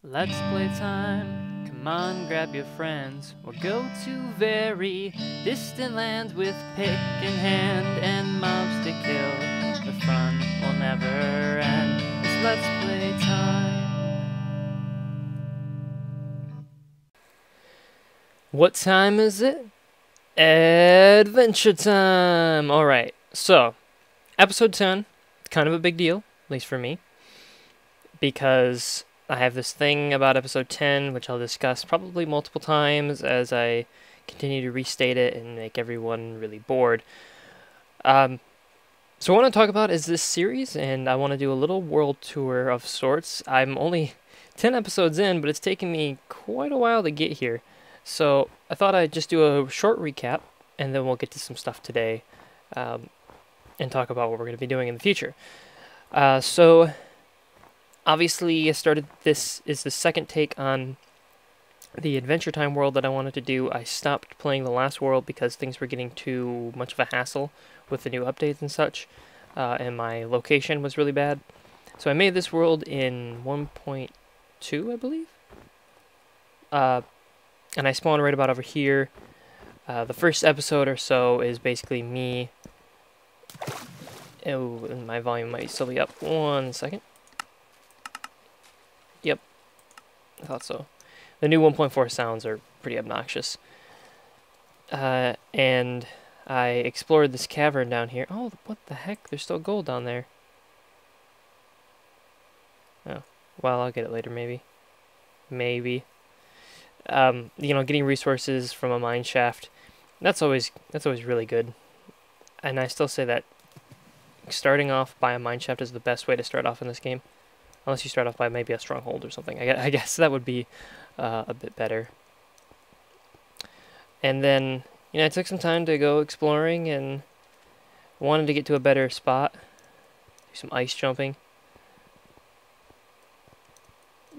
Let's play time. Come on, grab your friends. We'll go to very distant lands with pick in hand and mobs to kill. The fun will never end. It's Let's Play time. What time is it? Adventure time! Alright, so, episode 10, kind of a big deal, at least for me, because I have this thing about episode 10, which I'll discuss probably multiple times as I continue to restate it and make everyone really bored. So what I want to talk about is this series, and I want to do a little world tour of sorts. I'm only 10 episodes in, but it's taken me quite a while to get here. So I thought I'd just do a short recap, and then we'll get to some stuff today, and talk about what we're going to be doing in the future. So obviously, this is the second take on the Adventure Time world that I wanted to do. I stopped playing the last world because things were getting too much of a hassle with the new updates and such, and my location was really bad. So I made this world in 1.2, I believe. And I spawned right about over here. The first episode or so is basically me. Oh, and my volume might still be up. 1 second. Yep, I thought so. The new 1.4 sounds are pretty obnoxious. And I explored this cavern down here. Oh, what the heck? There's still gold down there. Oh, well, I'll get it later, maybe. Maybe. Getting resources from a mine shaft, that's always really good. And I still say that starting off by a mine shaft is the best way to start off in this game. Unless you start off by maybe a stronghold or something. I guess that would be a bit better. And then, I took some time to go exploring and wanted to get to a better spot. Do some ice jumping.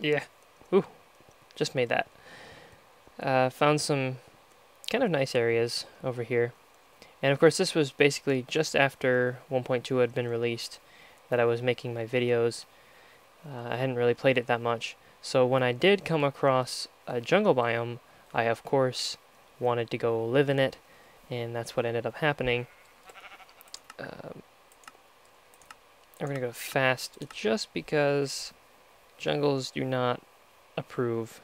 Yeah. Ooh. Just made that. Found some kind of nice areas over here. And of course, this was basically just after 1.2 had been released that I was making my videos. I hadn't really played it that much. So when I did come across a jungle biome, I of course wanted to go live in it, and that's what ended up happening. I'm going to go fast just because jungles do not approve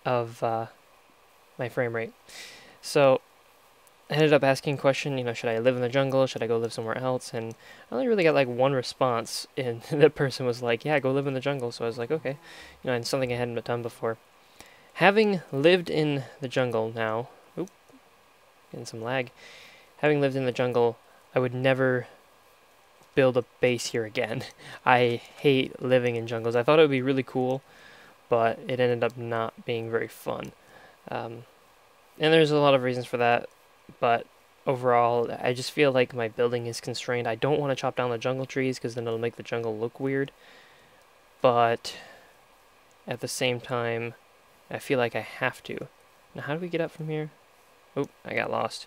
of my frame rate. So I ended up asking a question, should I live in the jungle? Should I go live somewhere else? And I only really got like one response, and the person was like, yeah, go live in the jungle. So I was like, okay, and something I hadn't done before. Having lived in the jungle now, oop, getting some lag. Having lived in the jungle, I would never build a base here again. I hate living in jungles. I thought it would be really cool, but it ended up not being very fun. And there's a lot of reasons for that, but overall, I just feel like my building is constrained. I don't want to chop down the jungle trees because then it'll make the jungle look weird, but at the same time, I feel like I have to. Now, how do we get up from here? Oh, I got lost.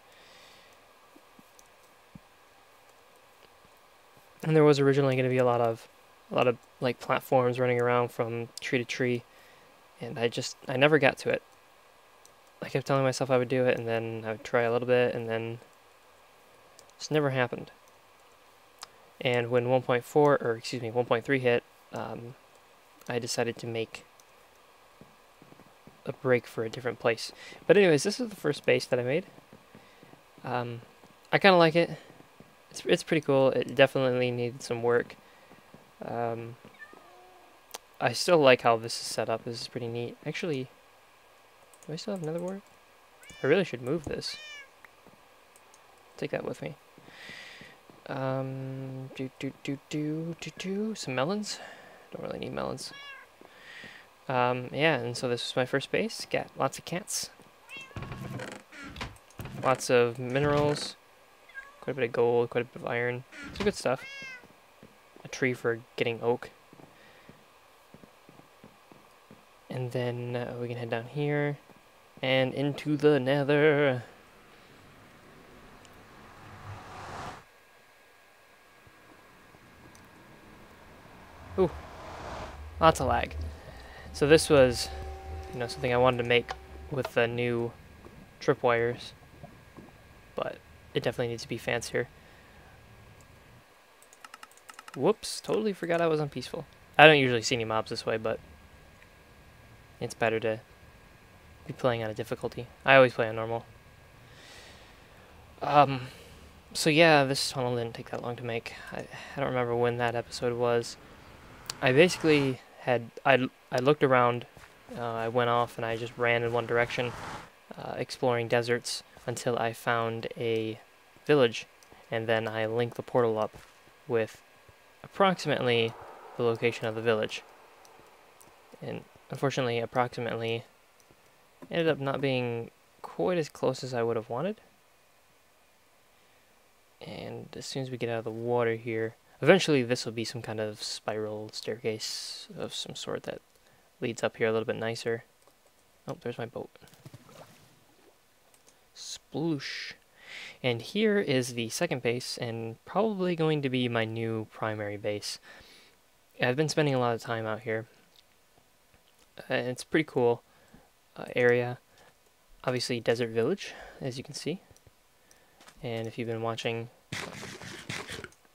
And there was originally going to be a lot of like platforms running around from tree to tree, and I never got to it. I kept telling myself I would do it, and then I would try a little bit, and then just never happened. And when 1.3 hit, I decided to make a break for a different place. But anyways, this is the first base that I made. I kind of like it. It's pretty cool. It definitely needed some work. I still like how this is set up. This is pretty neat. Actually, do I still have another word? I really should move this. Take that with me. Some melons. Don't really need melons. Yeah, and so this was my first base. Got lots of cats. Lots of minerals. Quite a bit of gold, quite a bit of iron. Some good stuff. A tree for getting oak. And then we can head down here and into the Nether. Ooh, Lots of lag. So this was, something I wanted to make with the new tripwires, but it definitely needs to be fancier. Whoops, totally forgot I was on peaceful. I don't usually see any mobs this way, but it's better to be playing on a difficulty. I always play on normal. So yeah, this tunnel didn't take that long to make. I don't remember when that episode was. I basically I looked around, I went off and I just ran in one direction, exploring deserts until I found a village, and then I linked the portal up with approximately the location of the village. And unfortunately, approximately ended up not being quite as close as I would have wanted. And as soon as we get out of the water here, eventually this will be some kind of spiral staircase of some sort that leads up here a little bit nicer. Oh, there's my boat. Sploosh. And here is the second base, and probably going to be my new primary base. I've been spending a lot of time out here. It's a pretty cool area. Obviously, desert village, as you can see. And if you've been watching,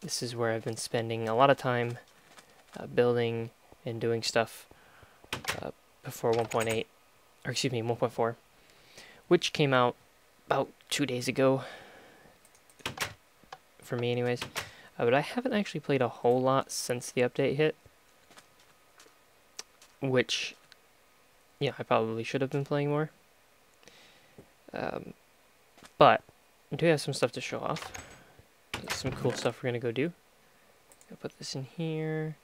this is where I've been spending a lot of time building and doing stuff before 1.8, or excuse me, 1.4, which came out about 2 days ago, for me anyways. But I haven't actually played a whole lot since the update hit, which, yeah, I probably should have been playing more. But I do have some stuff to show off. Some cool stuff we're gonna go do. I'll put this in here.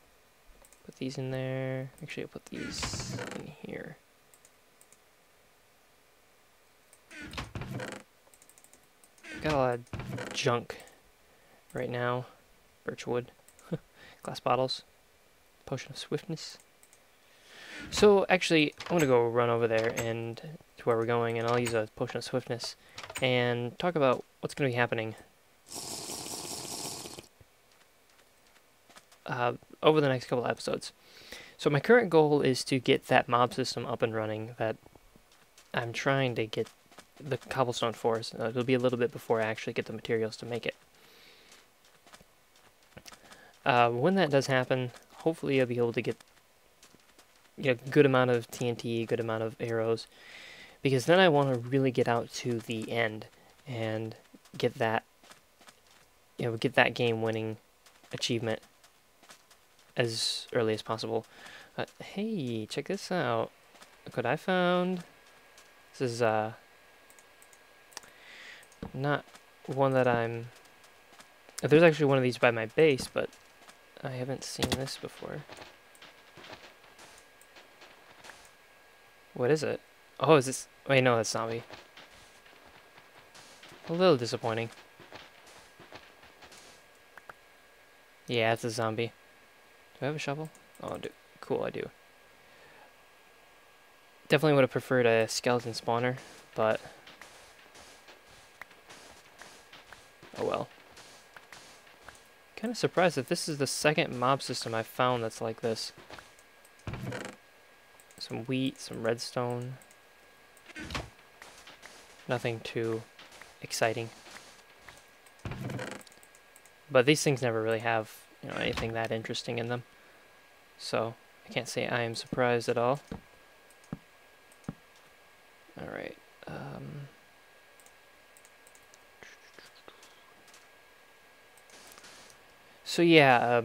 Put these in there. Actually, I'll put these in here. I've got a lot of junk right now. Birchwood, glass bottles, potion of swiftness. So actually, I'm gonna go run over there and to where we're going, and I'll use a potion of swiftness and talk about what's gonna be happening over the next couple of episodes. So my current goal is to get that mob system up and running. That I'm trying to get the cobblestone forest. It'll be a little bit before I actually get the materials to make it. When that does happen, hopefully I'll be able to get good amount of TNT, good amount of arrows, because then I want to really get out to the end and get that game-winning achievement as early as possible. Hey, check this out. Look what I found. This is not one that I'm... There's actually one of these by my base, but I haven't seen this before. What is it? Oh, is this... Wait, no, that's zombie. A little disappointing. Yeah, it's a zombie. Do I have a shovel? Oh, cool, I do. Definitely would have preferred a skeleton spawner, but... oh well. Kind of surprised that this is the second mob system I've found that's like this. Some wheat, some redstone. Nothing too exciting. But these things never really have, anything that interesting in them. So, I can't say I am surprised at all. Alright. So yeah,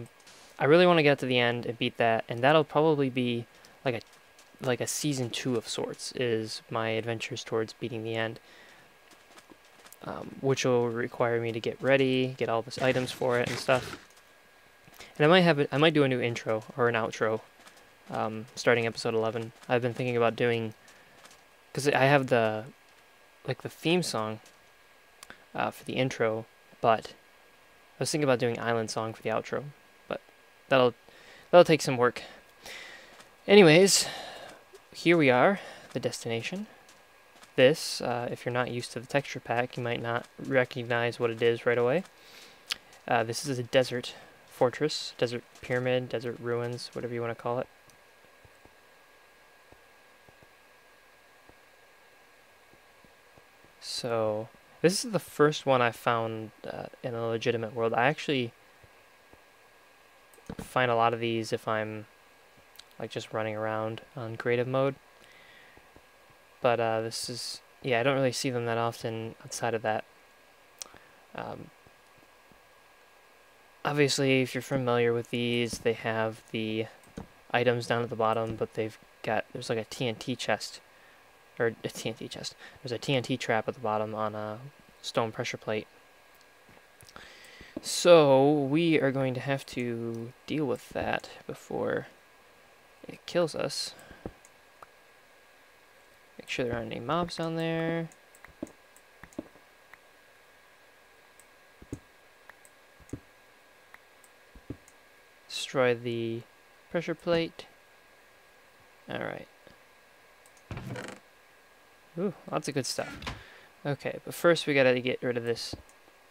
I really want to get to the end and beat that, and that'll probably be like a season 2 of sorts, is my adventures towards beating the end. Which will require me to get ready, get all the items for it and stuff. And I might do a new intro or an outro, starting episode 11. I've been thinking about doing, because I have the theme song for the intro, but I was thinking about doing Island Song for the outro, but that'll take some work. Anyways, here we are, the destination. This, if you're not used to the texture pack, you might not recognize what it is right away. This is a desert fortress, desert pyramid, desert ruins, whatever you want to call it. So this is the first one I found in a legitimate world. I actually find a lot of these if I'm like just running around on creative mode. But this is, yeah, I don't really see them that often outside of that. Obviously, if you're familiar with these, they have the items down at the bottom, but there's like a TNT chest, or a TNT chest. There's a TNT trap at the bottom on a stone pressure plate. So we are going to have to deal with that before it kills us. Make sure there aren't any mobs down there. Destroy the pressure plate. Alright. Ooh, lots of good stuff. Okay, but first we gotta get rid of this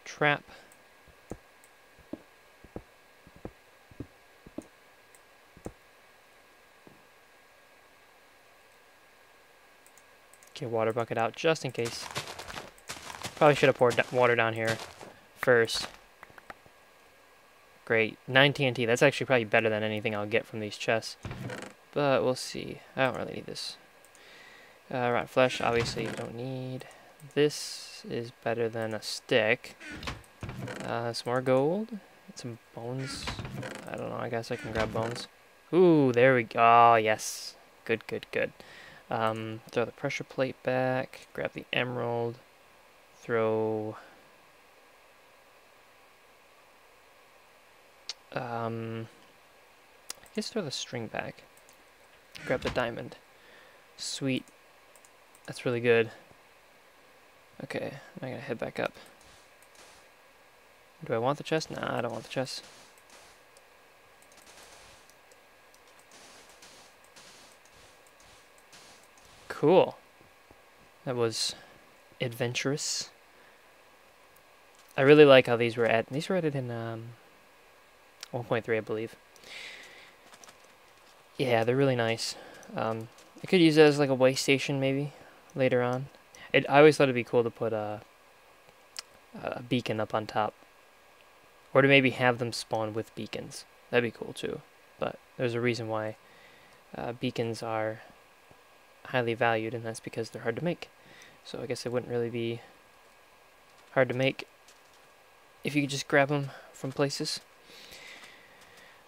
trap. Okay, water bucket out just in case. Probably should have poured water down here first. Great. 9 TNT. That's actually probably better than anything I'll get from these chests. But we'll see. I don't really need this. Rotten flesh, obviously you don't need. This is better than a stick. Some more gold. Get some bones. I don't know. I guess I can grab bones. Ooh, there we go. Oh, yes. Good, good, good. Throw the pressure plate back. Grab the emerald. Throw... I guess throw the string back. Grab the diamond. Sweet. That's really good. Okay, I'm gonna head back up. Do I want the chest? Nah, I don't want the chest. Cool. That was adventurous. I really like how these were added. These were added in 1.3, I believe. Yeah, they're really nice. I could use it as like a way station maybe later on. I always thought it'd be cool to put a beacon up on top, or to maybe have them spawn with beacons. That'd be cool too. But there's a reason why beacons are highly valued, and that's because they're hard to make. So I guess it wouldn't really be hard to make if you could just grab them from places.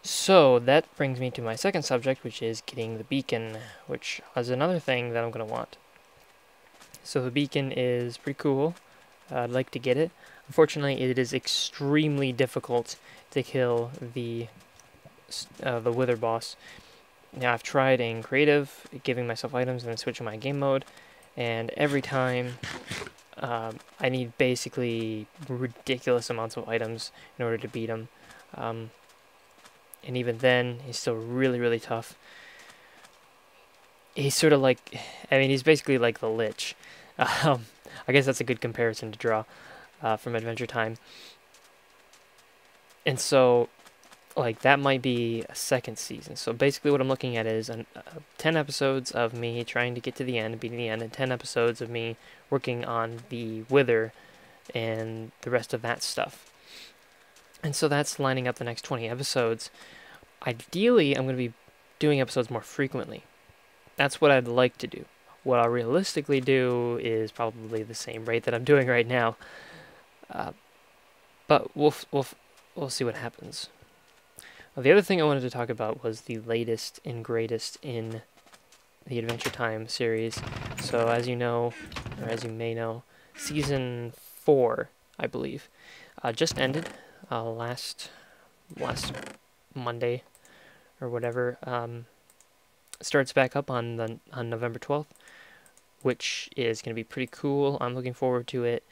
So that brings me to my second subject, which is getting the beacon, which is another thing that I'm going to want. So the beacon is pretty cool. I'd like to get it. Unfortunately, it is extremely difficult to kill the Wither boss. Now, I've tried in creative, giving myself items and then switching my game mode, and every time I need basically ridiculous amounts of items in order to beat him. And even then, he's still really, really tough. He's sort of like, I mean, he's basically like the Lich. I guess that's a good comparison to draw from Adventure Time. And so, like, that might be a second season. So basically what I'm looking at is 10 episodes of me trying to get to the end, beating the end, and 10 episodes of me working on the Wither and the rest of that stuff. And so that's lining up the next 20 episodes. Ideally, I'm going to be doing episodes more frequently. That's what I'd like to do. What I'll realistically do is probably the same rate that I'm doing right now. But we'll see what happens. Well, the other thing I wanted to talk about was the latest and greatest in the Adventure Time series. So as you know, or as you may know, Season 4, I believe, just ended. Last Monday or whatever, starts back up on November 12th, which is going to be pretty cool. I'm looking forward to it.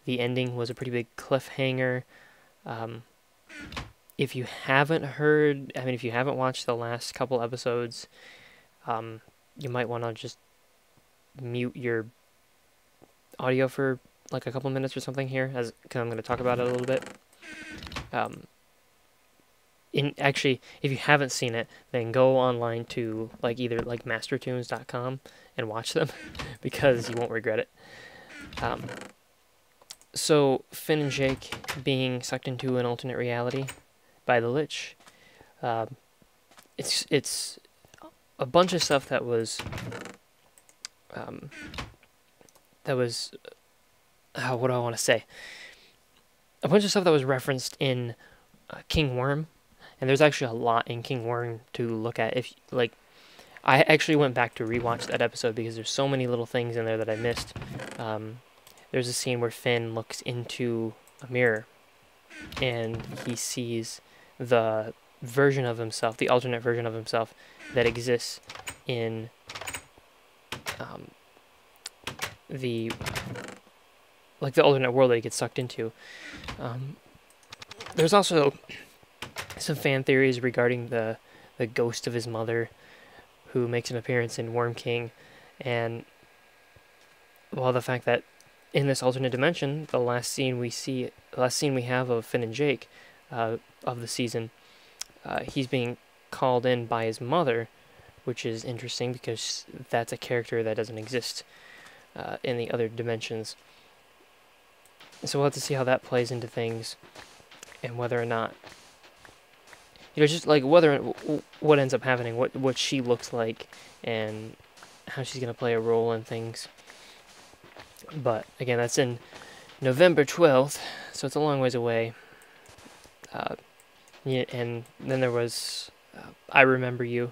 The ending was a pretty big cliffhanger. If you haven't heard, I mean, if you haven't watched the last couple episodes, you might want to just mute your audio for like a couple minutes or something here, because I'm going to talk about it a little bit. Actually, if you haven't seen it, then go online to either mastertunes.com and watch them because you won't regret it. So Finn and Jake being sucked into an alternate reality by the Lich. It's a bunch of stuff that was what do I want to say? A bunch of stuff that was referenced in King Worm, and there's actually a lot in King Worm to look at. If like, I actually went back to rewatch that episode because there's so many little things in there that I missed. There's a scene where Finn looks into a mirror, and he sees the version of himself, the alternate version of himself that exists in the alternate world that he gets sucked into. There's also some fan theories regarding the ghost of his mother, who makes an appearance in Worm King, and the fact that in this alternate dimension, the last scene we have of Finn and Jake of the season, he's being called in by his mother, which is interesting because that's a character that doesn't exist in the other dimensions. So we'll have to see how that plays into things, and whether or not, just like what ends up happening, what she looks like, and how she's gonna play a role in things. But again, that's in November 12th, so it's a long ways away. And then there was I Remember You,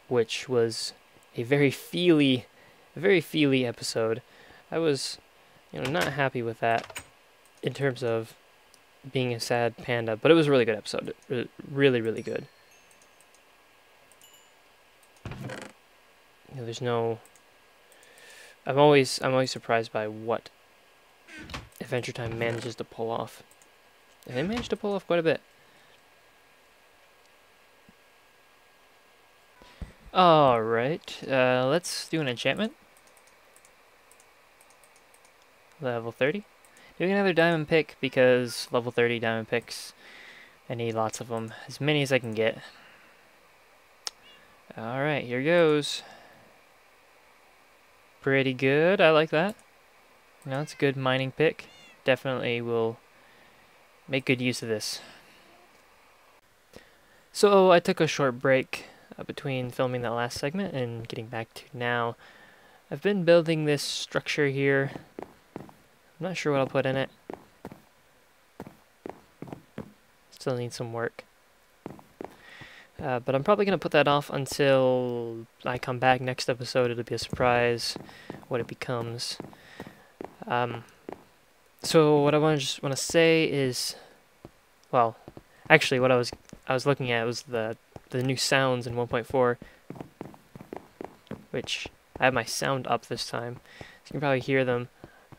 which was a very feely episode. I was, not happy with that in terms of being a sad panda, but it was a really good episode. Really, really good. There's no. I'm always surprised by what Adventure Time manages to pull off. And they managed to pull off quite a bit. Alright, let's do an enchantment. Level 30. Doing another diamond pick because level 30 diamond picks, I need lots of them. As many as I can get. Alright, here goes. Pretty good, I like that. It's a good mining pick. Definitely will make good use of this. So I took a short break between filming that last segment and getting back to now. I've been building this structure here. I'm not sure what I'll put in it. Still needs some work. But I'm probably going to put that off until I come back next episode. It'll be a surprise what it becomes. So what I just want to say is, actually what I was looking at was the new sounds in 1.4, which I have my sound up this time, so you can probably hear them.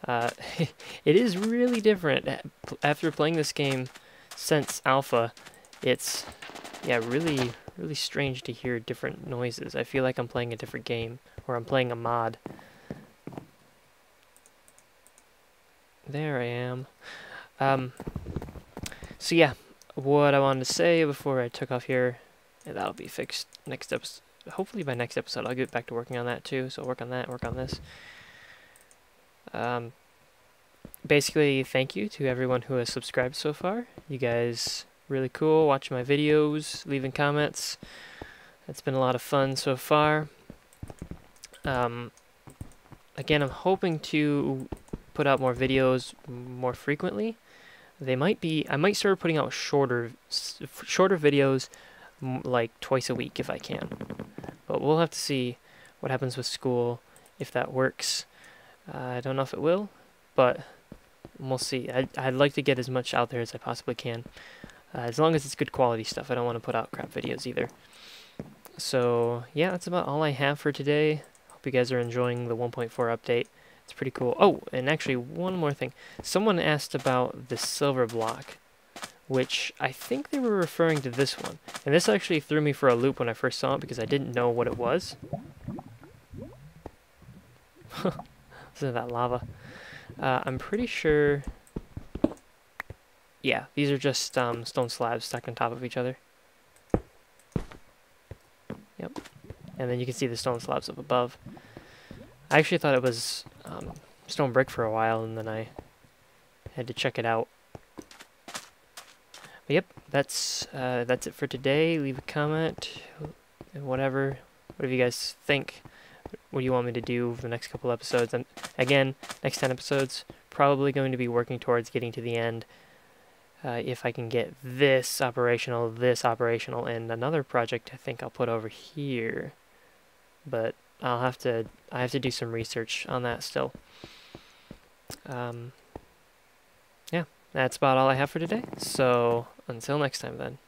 It is really different. After playing this game since alpha, it's really, really strange to hear different noises. I feel like I'm playing a different game, or I'm playing a mod. There I am. So yeah, what I wanted to say before I took off here, and that'll be fixed next episode. Hopefully by next episode I'll get back to working on that too, so I'll work on that, work on this. Basically, thank you to everyone who has subscribed so far. You guys really cool, watching my videos, leaving comments. It's been a lot of fun so far. Again, I'm hoping to put out more videos more frequently. I might start putting out shorter videos, like twice a week if I can. But we'll have to see what happens with school, if that works. I don't know if it will, but we'll see. I'd like to get as much out there as I possibly can. As long as it's good quality stuff. I don't want to put out crap videos either. So, yeah, that's about all I have for today. Hope you guys are enjoying the 1.4 update. It's pretty cool. Oh, and actually, one more thing. Someone asked about the silver block, which I think they were referring to this one. And this actually threw me for a loop when I first saw it because I didn't know what it was. Listen to that lava. I'm pretty sure... Yeah, these are just stone slabs stacked on top of each other. Yep. And then you can see the stone slabs up above. I actually thought it was stone brick for a while, and then I had to check it out. But yep, that's it for today. Leave a comment, whatever you guys think. What do you want me to do for the next couple episodes? And again, next 10 episodes, probably going to be working towards getting to the end. If I can get this operational, and another project I think I'll put over here. But I have to do some research on that still. Yeah, that's about all I have for today. So until next time then.